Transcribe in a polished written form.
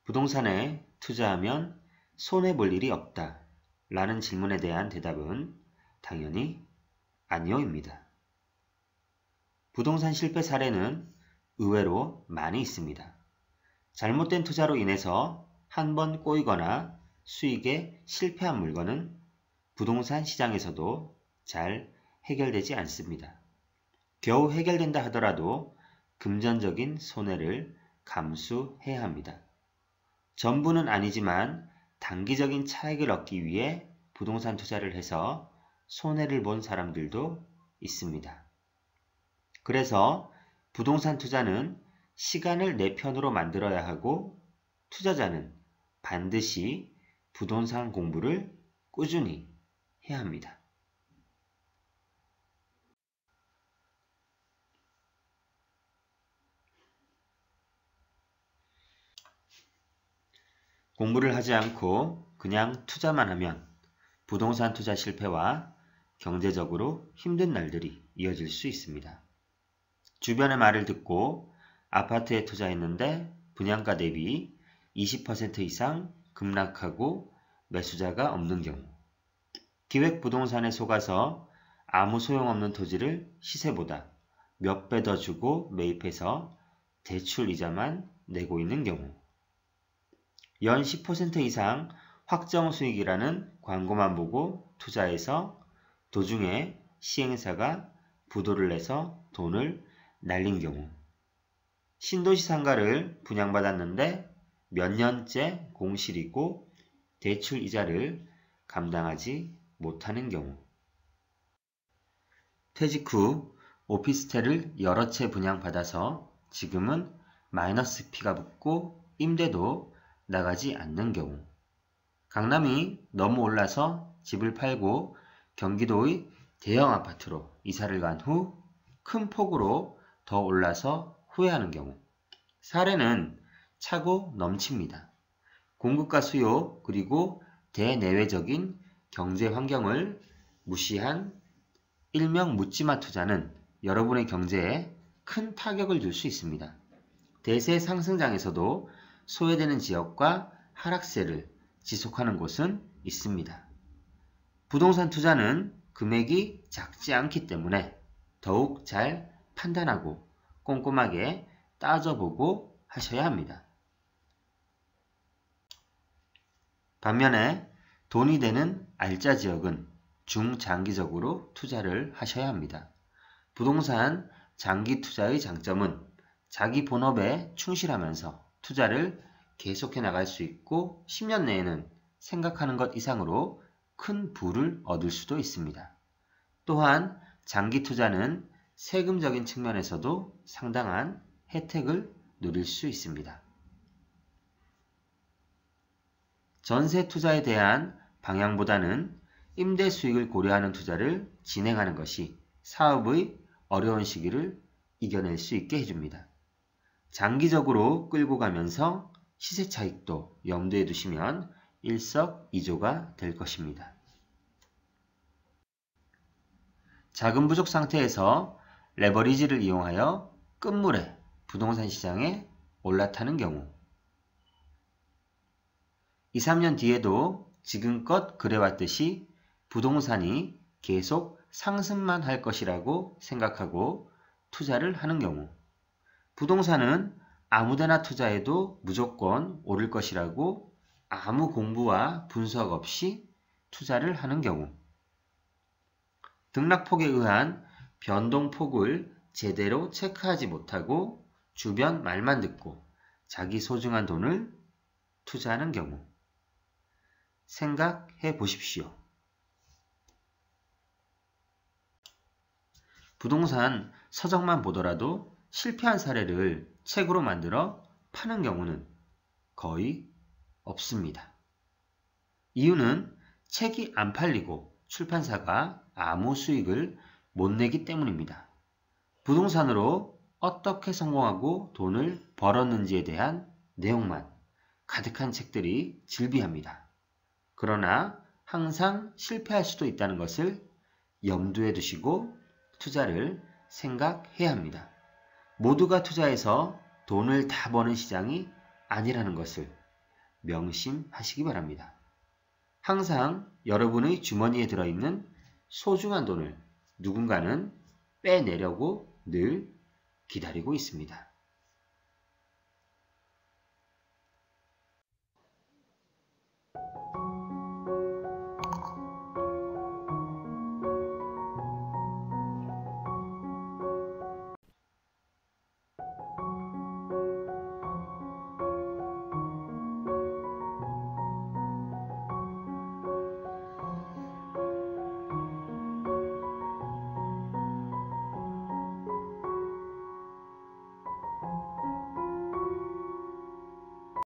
부동산에 투자하면 손해볼 일이 없다 라는 질문에 대한 대답은 당연히 아니요입니다. 부동산 실패 사례는 의외로 많이 있습니다. 잘못된 투자로 인해서 한 번 꼬이거나 수익에 실패한 물건은 부동산 시장에서도 잘 해결되지 않습니다. 겨우 해결된다 하더라도 금전적인 손해를 감수해야 합니다. 전부는 아니지만 단기적인 차익을 얻기 위해 부동산 투자를 해서 손해를 본 사람들도 있습니다. 그래서 부동산 투자는 시간을 내 편으로 만들어야 하고 투자자는 반드시 부동산 공부를 꾸준히 해야 합니다. 공부를 하지 않고 그냥 투자만 하면 부동산 투자 실패와 경제적으로 힘든 날들이 이어질 수 있습니다. 주변의 말을 듣고 아파트에 투자했는데 분양가 대비 20% 이상 급락하고 매수자가 없는 경우, 기획부동산에 속아서 아무 소용없는 토지를 시세보다 몇 배 더 주고 매입해서 대출 이자만 내고 있는 경우, 연 10% 이상 확정 수익이라는 광고만 보고 투자해서 도중에 시행사가 부도를 내서 돈을 날린 경우, 신도시 상가를 분양받았는데 몇 년째 공실이고 대출 이자를 감당하지 못하는 경우, 퇴직 후 오피스텔을 여러 채 분양받아서 지금은 마이너스 피가 붙고 임대도 나가지 않는 경우, 강남이 너무 올라서 집을 팔고 경기도의 대형 아파트로 이사를 간 후 큰 폭으로 더 올라서 후회하는 경우, 사례는 차고 넘칩니다. 공급과 수요 그리고 대내외적인 경제 환경을 무시한 일명 묻지마 투자는 여러분의 경제에 큰 타격을 줄 수 있습니다. 대세 상승장에서도 소외되는 지역과 하락세를 지속하는 곳은 있습니다. 부동산 투자는 금액이 작지 않기 때문에 더욱 잘 판단하고 꼼꼼하게 따져보고 하셔야 합니다. 반면에 돈이 되는 알짜 지역은 중장기적으로 투자를 하셔야 합니다. 부동산 장기 투자의 장점은 자기 본업에 충실하면서 투자를 계속해 나갈 수 있고 10년 내에는 생각하는 것 이상으로 큰 부를 얻을 수도 있습니다. 또한 장기 투자는 세금적인 측면에서도 상당한 혜택을 누릴 수 있습니다. 전세 투자에 대한 방향보다는 임대 수익을 고려하는 투자를 진행하는 것이 사업의 어려운 시기를 이겨낼 수 있게 해줍니다. 장기적으로 끌고 가면서 시세 차익도 염두에 두시면 일석이조가 될 것입니다. 자금 부족 상태에서 레버리지를 이용하여 끝물에 부동산 시장에 올라타는 경우, 2, 3년 뒤에도 지금껏 그래왔듯이 부동산이 계속 상승만 할 것이라고 생각하고 투자를 하는 경우, 부동산은 아무데나 투자해도 무조건 오를 것이라고 아무 공부와 분석 없이 투자를 하는 경우, 등락폭에 의한 변동폭을 제대로 체크하지 못하고 주변 말만 듣고 자기 소중한 돈을 투자하는 경우, 생각해 보십시오. 부동산 서적만 보더라도 실패한 사례를 책으로 만들어 파는 경우는 거의 없습니다. 이유는 책이 안 팔리고 출판사가 아무 수익을 못 내기 때문입니다. 부동산으로 어떻게 성공하고 돈을 벌었는지에 대한 내용만 가득한 책들이 즐비합니다. 그러나 항상 실패할 수도 있다는 것을 염두에 두시고 투자를 생각해야 합니다. 모두가 투자해서 돈을 다 버는 시장이 아니라는 것을 명심하시기 바랍니다. 항상 여러분의 주머니에 들어있는 소중한 돈을 누군가는 빼내려고 늘 기다리고 있습니다.